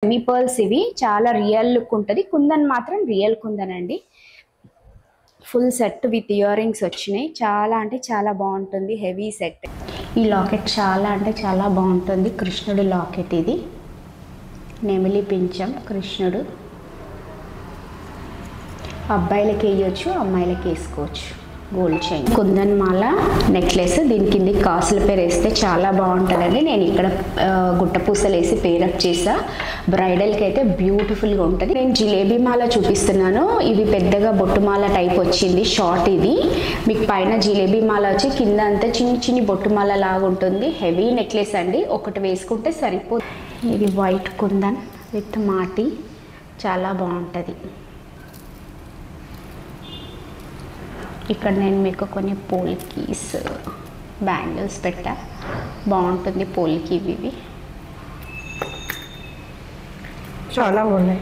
Semi pearls ఇవి చాలా real look ఉంటుంది. కుందన్ మాత్రం రియల్ కుందన్ అండి. Full set with ear rings వచ్చినాయి. చాలా అంటే చాలా బాగుంటుంది. Heavy set. ఈ లాకెట్ చాలా అంటే చాలా బాగుంటుంది. కృష్ణుడు లాకెట్ ఇది. నెమిలి పించం కృష్ణుడు. అబ్బాయిలకి వేయచ్చు, అమ్మాయిలకి వేసుకోవచ్చు. గోల్డ్ చైన్ కుందన్ మాల నెక్లెస్. దీని కింద కాసుల పేరు వేస్తే చాలా బాగుంటుందండి. నేను ఇక్కడ గుట్టపూసలు వేసి పేరప్ చేసా. బ్రైడల్కి అయితే బ్యూటిఫుల్గా ఉంటుంది. నేను జిలేబీ మాల చూపిస్తున్నాను. ఇవి పెద్దగా బొట్టుమాల టైప్ వచ్చింది. షార్ట్ ఇది. మీకు పైన జిలేబీ మాల వచ్చి కింద అంతా చిన్ని చిన్ని బొట్టుమాల లాగా ఉంటుంది. హెవీ నెక్లెస్ అండి. ఒకటి వేసుకుంటే సరిపోతుంది. ఇది వైట్ కుందన్ విత్ మాటి. చాలా బాగుంటుంది. ఇక్కడ నేను మీకు కొన్ని పోల్కీస్ బ్యాంగిల్స్ పెట్టా. బాగుంటుంది పోల్కి ఇవి. చాలా బాగున్నాయి.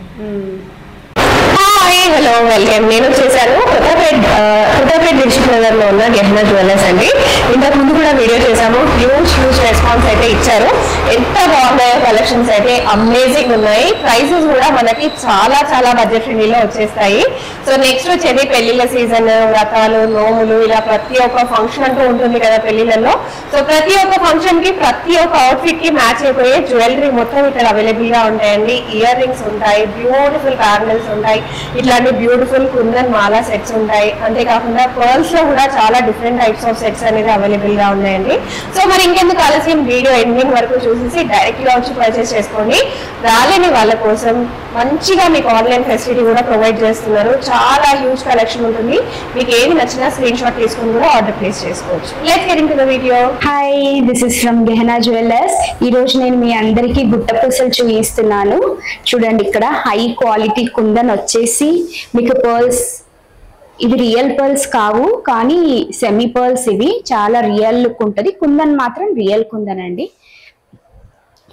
Hello welcome. నేను వచ్చేసాను కొత్తపేట దిల్షుక్ నగర్ లో ఉన్న గెహనా జ్యువెలర్స్ అండి. ఇంతకు ముందు కూడా వీడియో చేసాము. హ్యూజ్ రెస్పాన్స్ అయితే ఇచ్చారు. ఎంత బాగున్నాయో కలెక్షన్స్ అయితే అమేజింగ్ ఉన్నాయి. ప్రైసెస్ కూడా మనకి చాలా చాలా బడ్జెట్ ఫ్రెండ్లీలో వచ్చేస్తాయి. సో నెక్స్ట్ వచ్చేది పెళ్లిళ్ళ సీజన్, వ్రతాలు, నోములు, ఇలా ప్రతి ఒక్క ఫంక్షన్ అంటూ ఉంటుంది కదా పెళ్లిళ్ళలో. సో ప్రతి ఒక్క ఫంక్షన్ కి ప్రతి ఒక్క అవుట్ఫిట్ కి మ్యాచ్ అయిపోయే జ్యువెలరీ మొత్తం ఇక్కడ అవైలబుల్ గా ఉంటాయండి. ఇయర్ రింగ్స్ ఉంటాయి, బ్యూటిఫుల్ బ్యాంగిల్స్ ఉంటాయి, ఇట్లాంటి బ్యూటిఫుల్ కుందన్ మాలా సెట్స్ ఉంటాయి. అంతేకాకుండా పర్ల్స్ లో కూడా చాలా డిఫరెంట్ టైప్స్ ఆఫ్ సెట్స్ అనేది అవైలబుల్ గా ఉన్నాయండి. సో మరి ఇంకెందుకు ఆలస్యం, వీడియో ఎండింగ్ వరకు చూసేసి డైరెక్ట్ గా వచ్చి పర్చేస్ చేసుకోండి. రాలేని వాళ్ళ కోసం మంచిగా మీకు ఆన్లైన్ ఫెసిలిటీ కూడా ప్రొవైడ్ చేస్తున్నారు. చాలా హ్యూజ్ కలెక్షన్ ఉంటుంది. మీకు ఏది నచ్చినా స్క్రీన్ షాట్ తీసుకుని కూడా ఆర్డర్ ప్లేస్ చేసుకోవచ్చు. Let's get into the video. Hi, this is from Gehana jewellers. ఈ రోజు నేను మీ అందరికీ గుట్టపూసలు చూపిస్తున్నాను. చూడండి, ఇక్కడ హై క్వాలిటీ కుందన్ వచ్చేసి మీకు పర్ల్స్. ఇవి రియల్ పర్ల్స్ కావు, కానీ సెమీ పర్ల్స్. ఇవి చాలా రియల్ లుక్ ఉంటుంది. కుందన్ మాత్రం రియల్ కుందన్ అండి.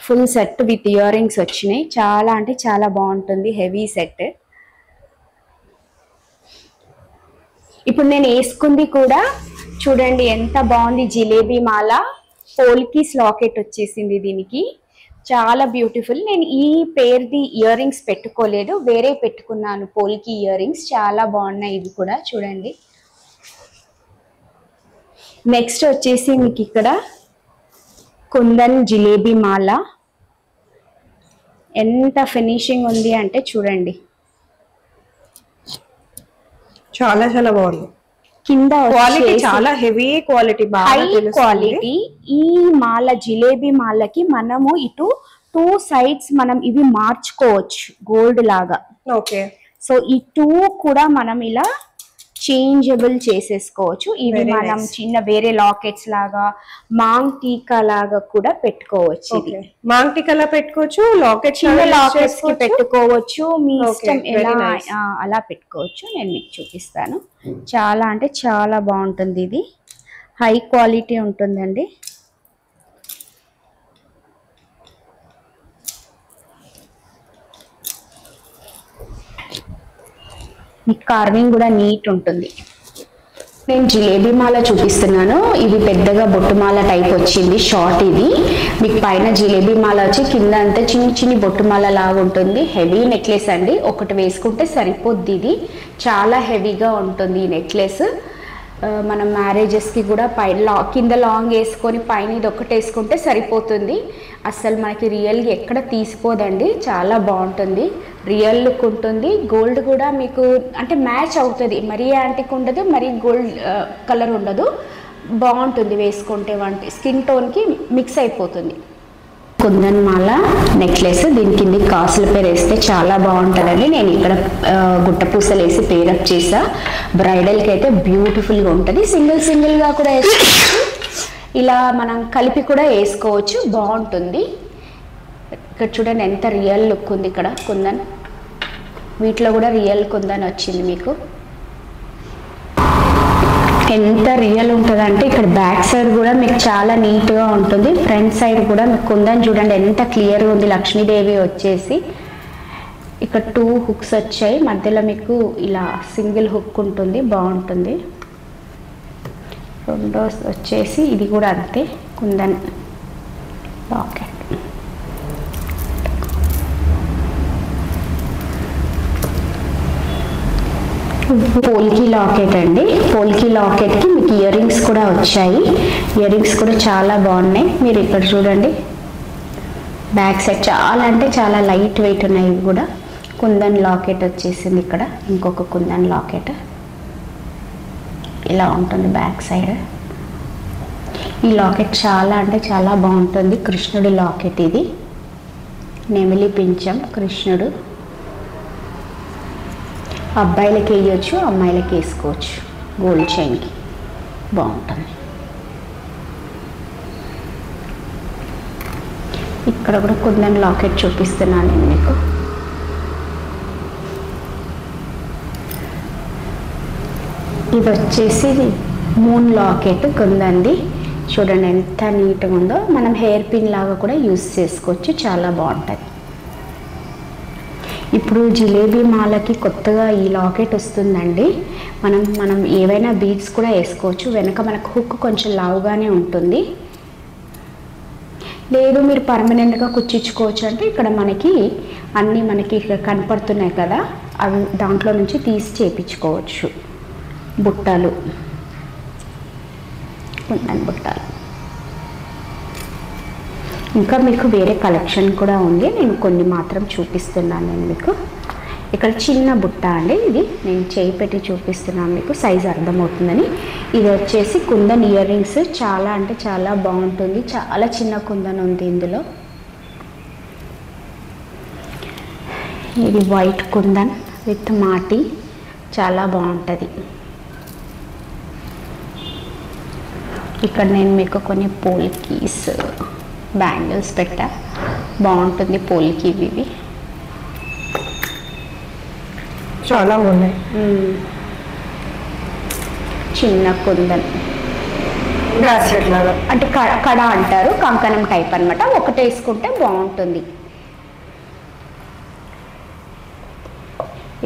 Full set with ear rings వచ్చినాయి. చాలా అంటే చాలా బాగుంటుంది. Heavy set. ఇప్పుడు నేను వేసుకుంది కూడా చూడండి ఎంత బాగుంది. జిలేబీ మాల పోల్కీస్ లాకెట్ వచ్చేసింది దీనికి. చాలా బ్యూటిఫుల్. నేను ఈ పేరుది ఇయర్ రింగ్స్ పెట్టుకోలేదు, వేరే పెట్టుకున్నాను పోల్కి ఇయర్ రింగ్స్. చాలా బాగున్నాయి ఇవి కూడా. చూడండి, నెక్స్ట్ వచ్చేసి మీకు ఇక్కడ కుందన్ జిలేబీ మాల. ఎంత ఫినిషింగ్ ఉంది అంటే చూడండి, చాలా చాలా బాగుంది. కింద క్వాలిటీ చాలా హెవీ క్వాలిటీ, హై క్వాలిటీ. ఈ మాల జిలేబీ మాలకి మనము ఇటు 2 సైడ్స్ మనం ఇవి మార్చుకోవచ్చు గోల్డ్ లాగా. ఓకే. సో ఈ 2 కూడా మనం ఇలా చేంజబుల్ చేసేసుకోవచ్చు. ఇవి మనం చిన్న వేరే లాకెట్స్ లాగా, మాంగ్ టీకా లాగా కూడా పెట్టుకోవచ్చు. మాంగ్ టీకా పెట్టుకోవచ్చు, లాకెట్ చిన్న లాకెట్స్ కి పెట్టుకోవచ్చు. మీ ఇష్టం ఎలా అలా పెట్టుకోవచ్చు. నేను మీకు చూపిస్తాను. చాలా అంటే చాలా బాగుంటుంది. ఇది హై క్వాలిటీ ఉంటుందండి. మీ కార్వింగ్ కూడా నీట్ ఉంటుంది. నేను జిలేబీ మాల చూపిస్తున్నాను. ఇవి పెద్దగా బొట్టుమాల టైప్ వచ్చింది. షార్ట్ ఇది. మీకు పైన జిలేబీ మాల వచ్చి కింద అంతా చిన్ని చిన్ని బొట్టుమాల లాగా ఉంటుంది. హెవీ నెక్లెస్ అండి. ఒకటి వేసుకుంటే సరిపోద్ది. ఇది చాలా హెవీగా ఉంటుంది ఈ నెక్లెస్. మనం మ్యారేజెస్కి కూడా పైన కింద లాంగ్ వేసుకొని పైన ఇది ఒకటి వేసుకుంటే సరిపోతుంది. అస్సలు మనకి రియల్గా ఎక్కడ తీసిపోదండి. చాలా బాగుంటుంది. రియల్ లుక్ ఉంటుంది. గోల్డ్ కూడా మీకు అంటే మ్యాచ్ అవుతుంది. మరీ యాంటిక్ ఉండదు, మరీ గోల్డ్ కలర్ ఉండదు. బాగుంటుంది వేసుకుంటే. స్కిన్ టోన్కి మిక్స్ అయిపోతుంది. కుందన్ మాల నెక్లెస్. దీని కింద కాసుల పేరు వేస్తే చాలా బాగుంటుందండి. నేను ఇక్కడ గుట్టపూసలు వేసి పేరప్ చేసా. బ్రైడల్కి అయితే బ్యూటిఫుల్గా ఉంటుంది. సింగిల్గా కూడా వేసుకోవచ్చు, ఇలా మనం కలిపి కూడా వేసుకోవచ్చు. బాగుంటుంది. ఇక్కడ చూడండి ఎంత రియల్ లుక్ ఉంది. ఇక్కడ కుందన్, వీటిలో కూడా రియల్ కుందన్ వచ్చింది మీకు. ఎంత రియల్ ఉంటుందంటే ఇక్కడ బ్యాక్ సైడ్ కూడా మీకు చాలా నీట్గా ఉంటుంది. ఫ్రంట్ సైడ్ కూడా మీకు కుందన్ చూడండి ఎంత క్లియర్గా ఉంది. లక్ష్మీదేవి వచ్చేసి ఇక్కడ 2 హుక్స్ వచ్చాయి. మధ్యలో మీకు ఇలా సింగిల్ హుక్ ఉంటుంది. బాగుంటుంది. రెండో వచ్చేసి ఇది కూడా అంతే కుందన్ లాకెట్. పోల్కి లాకెట్ అండి. పోల్కి లాకెట్కి మీకు ఇయర్ రింగ్స్ కూడా వచ్చాయి. ఇయర్ రింగ్స్ కూడా చాలా బాగున్నాయి. మీరు ఇక్కడ చూడండి, బ్యాక్ సైడ్ చాలా అంటే చాలా లైట్ వెయిట్ ఉన్నాయి. ఇవి కూడా కుందన్ లాకెట్ వచ్చేసింది. ఇక్కడ ఇంకొక కుందన్ లాకెట్ ఇలా ఉంటుంది బ్యాక్ సైడ్. ఈ లాకెట్ చాలా అంటే చాలా బాగుంటుంది. కృష్ణుడి లాకెట్ ఇది, నెమిలి పింఛం కృష్ణుడు. అబ్బాయిలకి వేయచ్చు, అమ్మాయిలకి వేసుకోవచ్చు. గోల్డ్ చైన్కి బాగుంటుంది. ఇక్కడ కూడా కుందన్ లాకెట్ చూపిస్తున్నాను నేను మీకు. ఇది వచ్చేసి మూన్ లాకెట్ కుందంది. చూడండి ఎంత నీట్గా ఉందో. మనం హెయిర్ పిన్ లాగా కూడా యూస్ చేసుకోవచ్చు, చాలా బాగుంటుంది. ఇప్పుడు జిలేబీ మాలకి కొత్తగా ఈ లాకెట్ వస్తుందండి. మనం ఏవైనా బీడ్స్ కూడా వేసుకోవచ్చు. వెనక మనకు హుక్ కొంచెం లావుగానే ఉంటుంది. లేదు మీరు పర్మనెంట్గా కుచ్చించుకోవచ్చు అంటే ఇక్కడ మనకి అన్నీ మనకి ఇక్కడ కనపడుతున్నాయి కదా, అవి దాంట్లో నుంచి తీసి చేపించుకోవచ్చు. బుట్టలు, కుందన్ బుట్టలు. ఇంకా మీకు వేరే కలెక్షన్ కూడా ఉంది, నేను కొన్ని మాత్రం చూపిస్తున్నాను నేను మీకు. ఇక్కడ చిన్న బుట్ట అండి, ఇది నేను చేయి పెట్టి చూపిస్తున్నాను మీకు, సైజ్ అర్థమవుతుందని. ఇది వచ్చేసి కుందన్ ఇయర్ రింగ్స్. చాలా అంటే చాలా బాగుంటుంది. చాలా చిన్న కుందన్ ఉంది ఇందులో. ఇది వైట్ కుందన్ విత్ మాటి, చాలా బాగుంటుంది. ఇక్కడ నేను మీకు కొన్ని పోల్కీస్ బ్యాంగిల్స్ పెట్టా, బాగుంటుంది. పోల్కి ఇవి చాలా ఉన్నాయి. చిన్న కుందన్ బ్రాస్లెట్ లాగా, అంటే కడ అంటారు, కంకణం టైప్ అనమాట. ఒకటి వేసుకుంటే బాగుంటుంది.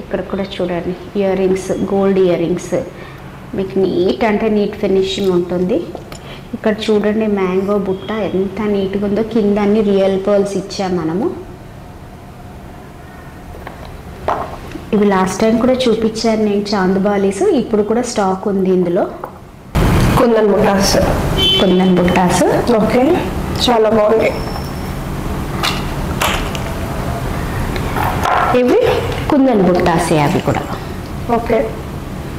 ఇక్కడ కూడా చూడండి ear rings, gold ear rings. మీకు నీట్ అంటే నీట్ ఫినిషింగ్ ఉంటుంది. ఇక్కడ చూడండి మ్యాంగో బుట్ట ఎంత నీట్గా ఉందో. కింద అన్ని రియల్ పర్ల్స్ ఇచ్చాం మనము. ఇవి లాస్ట్ టైం కూడా చూపించాను నేను, చాందుబాలీస్. ఇప్పుడు కూడా స్టాక్ ఉంది ఇందులో. కుందన్ బుట్టాస్. కుందన్ బుట్టాస్ ఓకే, చాలా బాగుంది. ఇవి కుందన్ బుట్టాసే అవి కూడా. ఓకే,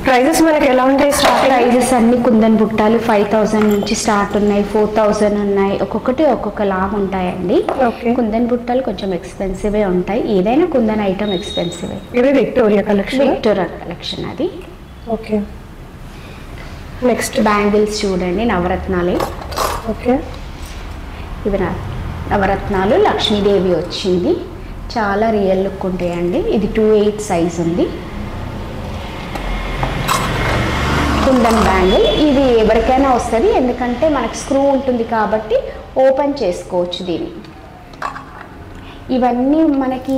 ప్రైజెస్ మనకి ఎలా ఉంటాయి? ప్రైజెస్ అన్ని కుందన్ బుట్టాలు 5000 నుంచి స్టార్ట్ ఉన్నాయి, 4000 ఉన్నాయి. ఒక్కొక్కటి ఒక్కొక్క లాగా ఉంటాయండి. ఓకే, కుందన్ బుట్టాలు కొంచెం ఎక్స్పెన్సివే ఉంటాయి. ఏదైనా కుందన్ ఐటమ్ ఎక్స్పెన్సివే. ఇది విక్టోరియా కలెక్షన్. విక్టోరియా కలెక్షన్ అది. ఓకే, నెక్స్ట్ బ్యాంగిల్స్ చూడండి, నవరత్నాలు. ఓకే, ఇవి నవరత్నాలు. లక్ష్మీదేవి వచ్చింది, చాలా రియల్ లుక్ ఉంటాయండి. ఇది 2/8 సైజ్ ఉంది. కుందన్ బ్యాంగిల్ ఇది ఎవరికైనా వస్తుంది, ఎందుకంటే మనకు స్క్రూ ఉంటుంది కాబట్టి ఓపెన్ చేసుకోవచ్చు దీన్ని. ఇవన్నీ మనకి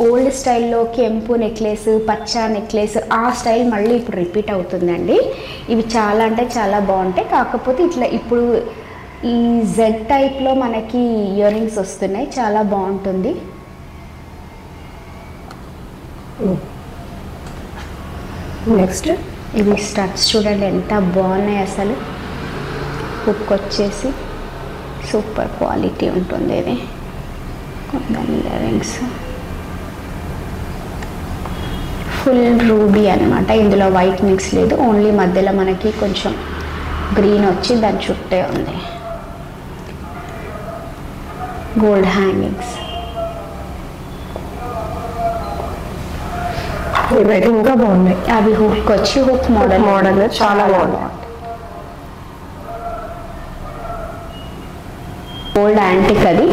ఓల్డ్ స్టైల్లో కెంపు నెక్లెస్, పచ్చ నెక్లెస్, ఆ స్టైల్ మళ్ళీ ఇప్పుడు రిపీట్ అవుతుందండి. ఇవి చాలా అంటే చాలా బాగుంటాయి. కాకపోతే ఇట్లా ఇప్పుడు ఈ జెడ్ టైప్లో మనకి ఇయర్ రింగ్స్ వస్తున్నాయి, చాలా బాగుంటుంది. నెక్స్ట్ ఇవి స్టడ్స్ చూడండి ఎంత బాగున్నాయి అసలు. హుక్ వచ్చేసి సూపర్ క్వాలిటీ ఉంటుంది. ఇది kundan ear rings full ruby అనమాట. ఇందులో వైట్ మిక్స్ లేదు, ఓన్లీ మధ్యలో మనకి కొంచెం గ్రీన్ వచ్చి దాని చుట్టే ఉంది. Gold hangings. ఇవైతే ఇంకా బాగున్నాయి. అవి హుక్ వచ్చి హుక్ మోడల్ చాలా బాగుంది. గోల్డ్ యాంటిక్ అది.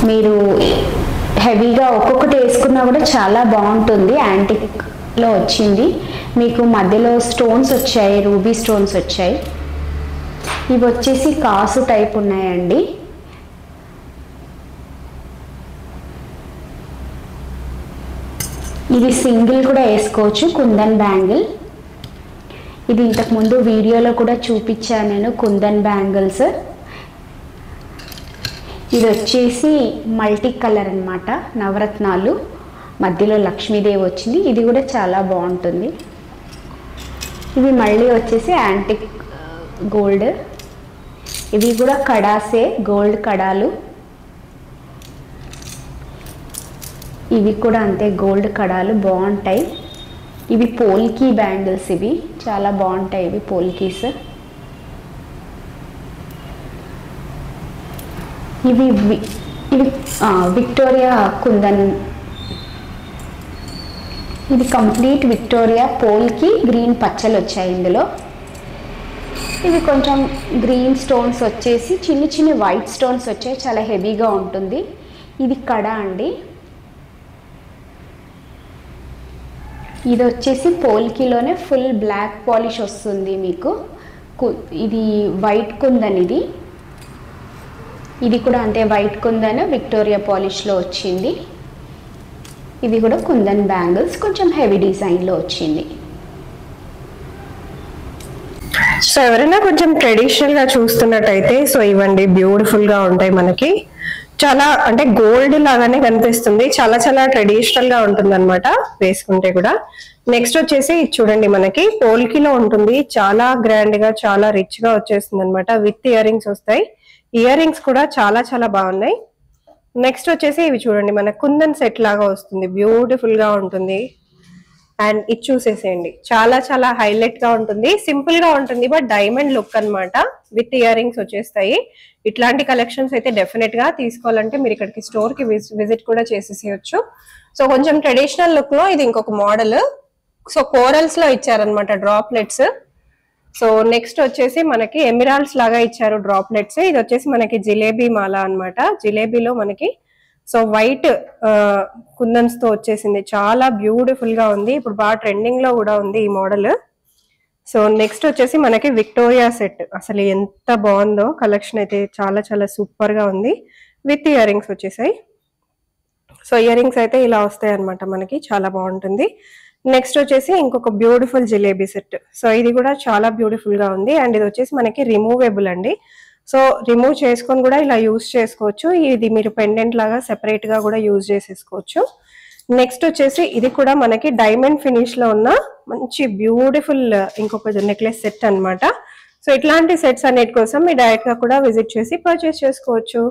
మీరు హెవీగా ఒక్కొక్కటి వేసుకున్నా కూడా చాలా బాగుంటుంది. యాంటిక్లో వచ్చింది. మీకు మధ్యలో స్టోన్స్ వచ్చాయి, రూబీ స్టోన్స్ వచ్చాయి. ఇవి వచ్చేసి కాసు టైప్ ఉన్నాయండి. ఇది సింగిల్ కూడా వేసుకోవచ్చు, కుందన్ బ్యాంగిల్. ఇది ఇంతకుముందు వీడియోలో కూడా చూపించాను నేను, కుందన్ బ్యాంగిల్స్. ఇది వచ్చేసి మల్టీ కలర్ అన్నమాట, నవరత్నాలు. మధ్యలో లక్ష్మీదేవి వచ్చింది. ఇది కూడా చాలా బాగుంటుంది. ఇవి మళ్ళీ వచ్చేసి యాంటిక్ గోల్డ్, ఇవి కూడా కడాసే, గోల్డ్ కడాలు. ఇవి కూడా అంతే గోల్డ్ కడాలు, బాగుంటాయి. ఇవి పోల్కీ బ్యాంగిల్స్, ఇవి చాలా బాగుంటాయి. ఇవి పోల్కీస్. ఇవి ఇవి విక్టోరియా కుందన్. ఇది కంప్లీట్ విక్టోరియా పోల్కి గ్రీన్ పచ్చలు వచ్చాయి ఇందులో. ఇది కొంచెం గ్రీన్ స్టోన్స్ వచ్చేసి చిన్ని చిన్ని వైట్ స్టోన్స్ వచ్చాయి, చాలా హెవీగా ఉంటుంది. ఇది కడ అండి. ఇది వచ్చేసి పోల్కీలోనే ఫుల్ బ్లాక్ పాలిష్ వస్తుంది మీకు. ఇది వైట్ కుందన్. ఇది కూడా అంతే వైట్ కుందన్ విక్టోరియా పాలిష్లో వచ్చింది. ఇది కూడా కుందన్ బ్యాంగిల్స్, కొంచెం హెవీ డిజైన్లో వచ్చింది. సో ఎవరైనా కొంచెం ట్రెడిషనల్ గా చూస్తున్నట్టయితే సో ఇవ్వండి, బ్యూటిఫుల్ గా ఉంటాయి. మనకి చాలా అంటే గోల్డ్ లాగానే కనిపిస్తుంది, చాలా చాలా ట్రెడిషనల్ గా ఉంటుంది అనమాట వేసుకుంటే కూడా. నెక్స్ట్ వచ్చేసి చూడండి, మనకి పోల్కీలో ఉంటుంది, చాలా గ్రాండ్ గా చాలా రిచ్ గా వచ్చేస్తుంది అనమాట. విత్ ఇయర్ రింగ్స్ వస్తాయి. ఇయర్ రింగ్స్ కూడా చాలా చాలా బాగున్నాయి. నెక్స్ట్ వచ్చేసి ఇవి చూడండి, మన కుందన్ సెట్ లాగా వస్తుంది, బ్యూటిఫుల్ గా ఉంటుంది. అండ్ ఇది చూసేసేయండి, చాలా చాలా హైలైట్ గా ఉంటుంది, సింపుల్ గా ఉంటుంది, బట్ డైమండ్ లుక్ అన్నమాట. విత్ ఇయర్ రింగ్స్ వచ్చేస్తాయి. ఇట్లాంటి కలెక్షన్స్ అయితే డెఫినెట్ గా తీసుకోవాలంటే మీరు ఇక్కడికి స్టోర్ కి విజిట్ కూడా చేసేసేయచ్చు. సో కొంచెం ట్రెడిషనల్ లుక్ లో ఇది ఇంకొక మోడల్. సో కోరల్స్ లో ఇచ్చారనమాట డ్రాప్లెట్స్. సో నెక్స్ట్ వచ్చేసి మనకి ఎమిరాల్డ్స్ లాగా ఇచ్చారు డ్రాప్లెట్స్. ఇది వచ్చేసి మనకి జిలేబీ మాల అన్నమాట. జిలేబీలో మనకి సో వైట్ కుందన్స్ తో వచ్చేసింది, చాలా బ్యూటిఫుల్ గా ఉంది. ఇప్పుడు బాగా ట్రెండింగ్ లో కూడా ఉంది ఈ మోడల్. సో నెక్స్ట్ వచ్చేసి మనకి విక్టోరియా సెట్. అసలు ఎంత బాగుందో కలెక్షన్ అయితే, చాలా చాలా సూపర్ గా ఉంది. విత్ ఇయర్ రింగ్స్ వచ్చేసాయి. సో ఇయర్ రింగ్స్ అయితే ఇలా వస్తాయి అనమాట మనకి, చాలా బాగుంటుంది. నెక్స్ట్ వచ్చేసి ఇంకొక బ్యూటిఫుల్ జిలేబీ సెట్. సో ఇది కూడా చాలా బ్యూటిఫుల్ గా ఉంది. అండ్ ఇది వచ్చేసి మనకి రిమూవేబుల్ అండి. సో రిమూవ్ చేసుకొని కూడా ఇలా యూజ్ చేసుకోవచ్చు. ఇది మీరు పెండెంట్ లాగా సెపరేట్ గా కూడా యూజ్ చేసేసుకోవచ్చు. నెక్స్ట్ వచ్చేసి ఇది కూడా మనకి డైమండ్ ఫినిష్ లో ఉన్న మంచి బ్యూటిఫుల్ ఇంకొక నెక్లెస్ సెట్ అన్నమాట. సో ఇట్లాంటి సెట్స్ అన్నిటి కోసం మీరు డైరెక్ట్ గా కూడా విజిట్ చేసి పర్చేస్ చేసుకోవచ్చు.